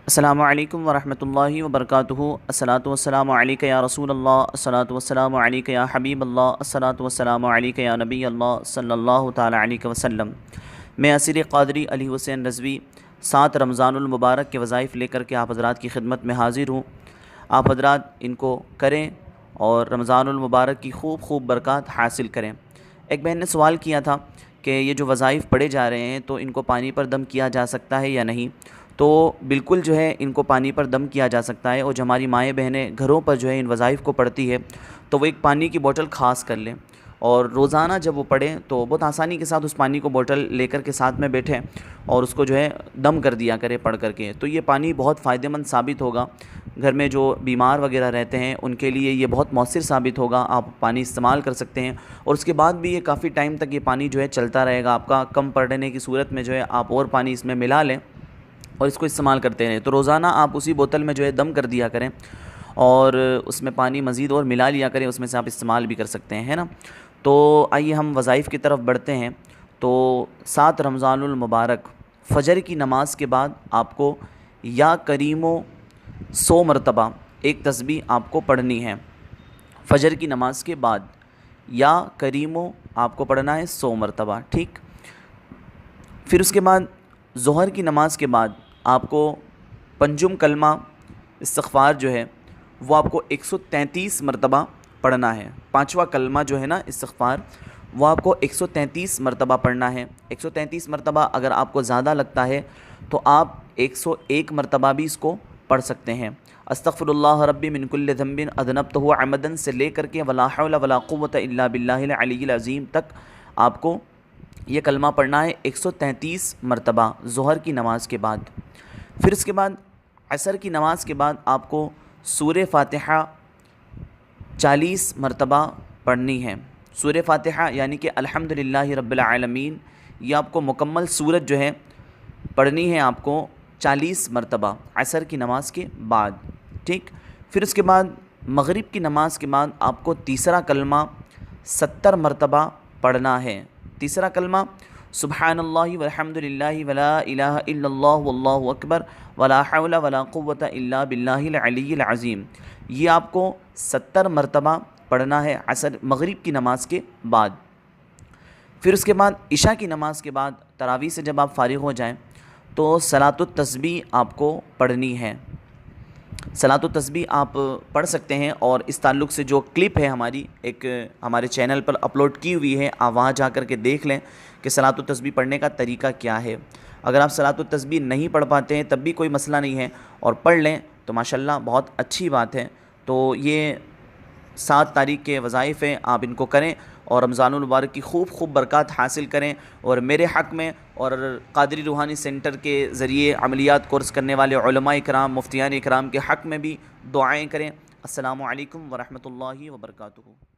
السلام علیکم ورحمۃ اللہ وبرکاتہ۔ الصلاۃ والسلام علیک یا رسول اللہ، الصلاۃ والسلام علیک یا حبیب اللہ، الصلاۃ والسلام علیک یا نبی اللہ صلی اللہ تعالی علیہ وسلم۔ میں اسیر قادری علی حسین رضوی 7 رمضان المبارک کے وظائف لے کر کے آپ حضرات کی خدمت میں حاضر ہوں۔ آپ حضرات ان کو کریں اور رمضان المبارک کی خوب خوب برکات حاصل کریں۔ ایک بہن نے سوال کیا تھا کہ یہ جو وظائف پڑھے جا رہے ہیں تو ان کو پانی پر دم کیا جا سکتا ہے یا نہیں؟ تو بالکل جو ہے ان کو پانی پر دم کیا جا سکتا ہے، اور جو ہماری مائیں بہنیں گھروں پر جو ہے ان وظائف کو پڑھتی ہے تو وہ ایک پانی کی بوٹل خاص کر لیں، اور روزانہ جب وہ پڑھیں تو بہت آسانی کے ساتھ اس پانی کو بوٹل لے کر کے ساتھ میں بیٹھیں اور اس کو جو ہے دم کر دیا کرے پڑھ کر کے۔ تو یہ پانی بہت فائدہ مند ثابت ہوگا، گھر میں جو بیمار وغیرہ رہتے ہیں ان کے لیے یہ بہت مؤثر ثابت ہوگا۔ آپ پانی استعمال کر سکتے ہیں، اور اس کے بعد بھی یہ کافی ٹائم تک یہ پانی جو ہے چلتا رہے گا۔ آپ کا کم پڑنے کی صورت میں جو ہے آپ اور پانی اس میں ملا لیں اور اس کو استعمال کرتے رہیں۔ تو روزانہ آپ اسی بوتل میں جو ہے دم کر دیا کریں، اور اس میں پانی مزید اور ملا لیا کریں، اس میں سے آپ استعمال بھی کر سکتے ہیں، ہے نا۔ تو آئیے ہم وظائف کی طرف بڑھتے ہیں۔ تو 7 رمضان المبارک فجر کی نماز کے بعد آپ کو یا کریمو 100 مرتبہ ایک تسبیح آپ کو پڑھنی ہے۔ فجر کی نماز کے بعد یا کریمو آپ کو پڑھنا ہے 100 مرتبہ، ٹھیک۔ پھر اس کے بعد ظہر کی نماز کے بعد آپ کو پنجم کلمہ استغفار جو ہے وہ آپ کو 133 مرتبہ پڑھنا ہے۔ 5واں کلمہ جو ہے نا استغفار، وہ آپ کو 133 مرتبہ پڑھنا ہے۔ 133 مرتبہ اگر آپ کو زیادہ لگتا ہے تو آپ 101 مرتبہ بھی اس کو پڑھ سکتے ہیں۔ استغفر اللہ ربی من کل ذنب اذنبتہ عمدا سے لے کر کے ولا حول ولا قوۃ الا باللہ العلی العظیم تک آپ کو یہ کلمہ پڑھنا ہے 133 مرتبہ ظہر کی نماز کے بعد۔ پھر اس کے بعد عصر کی نماز کے بعد آپ کو سورہ فاتحہ 40 مرتبہ پڑھنی ہے۔ سورہ فاتحہ یعنی کہ الحمدللہ رب العالمین، یہ آپ کو مکمل سورت جو ہے پڑھنی ہے آپ کو 40 مرتبہ عصر کی نماز کے بعد، ٹھیک۔ پھر اس کے بعد مغرب کی نماز کے بعد آپ کو تیسرا کلمہ 70 مرتبہ پڑھنا ہے۔ تیسرا کلمہ سبحان اللہ والحمد للہ ولا الہ الا اللہ واللہ اکبر ولا حول ولا قوۃ الا باللہ العلی العظیم، یہ آپ کو 70 مرتبہ پڑھنا ہے مغرب کی نماز کے بعد۔ پھر اس کے بعد عشاء کی نماز کے بعد تراویح سے جب آپ فارغ ہو جائیں تو صلاۃ التسبیح آپ کو پڑھنی ہے۔ صلاۃ التسبیح آپ پڑھ سکتے ہیں، اور اس تعلق سے جو کلپ ہے ہماری ایک ہمارے چینل پر اپلوڈ کی ہوئی ہے، آپ وہاں جا کر کے دیکھ لیں کہ صلاۃ التسبیح پڑھنے کا طریقہ کیا ہے۔ اگر آپ صلاۃ التسبیح نہیں پڑھ پاتے ہیں تب بھی کوئی مسئلہ نہیں ہے، اور پڑھ لیں تو ماشاءاللہ بہت اچھی بات ہے۔ تو یہ 7 تاریخ کے وظائف ہیں، آپ ان کو کریں اور رمضان المبارک کی خوب خوب برکات حاصل کریں، اور میرے حق میں اور قادری روحانی سینٹر کے ذریعے عملیات کورس کرنے والے علماء اکرام، مفتیان اکرام کے حق میں بھی دعائیں کریں۔ السلام علیکم ورحمۃ اللہ وبرکاتہ۔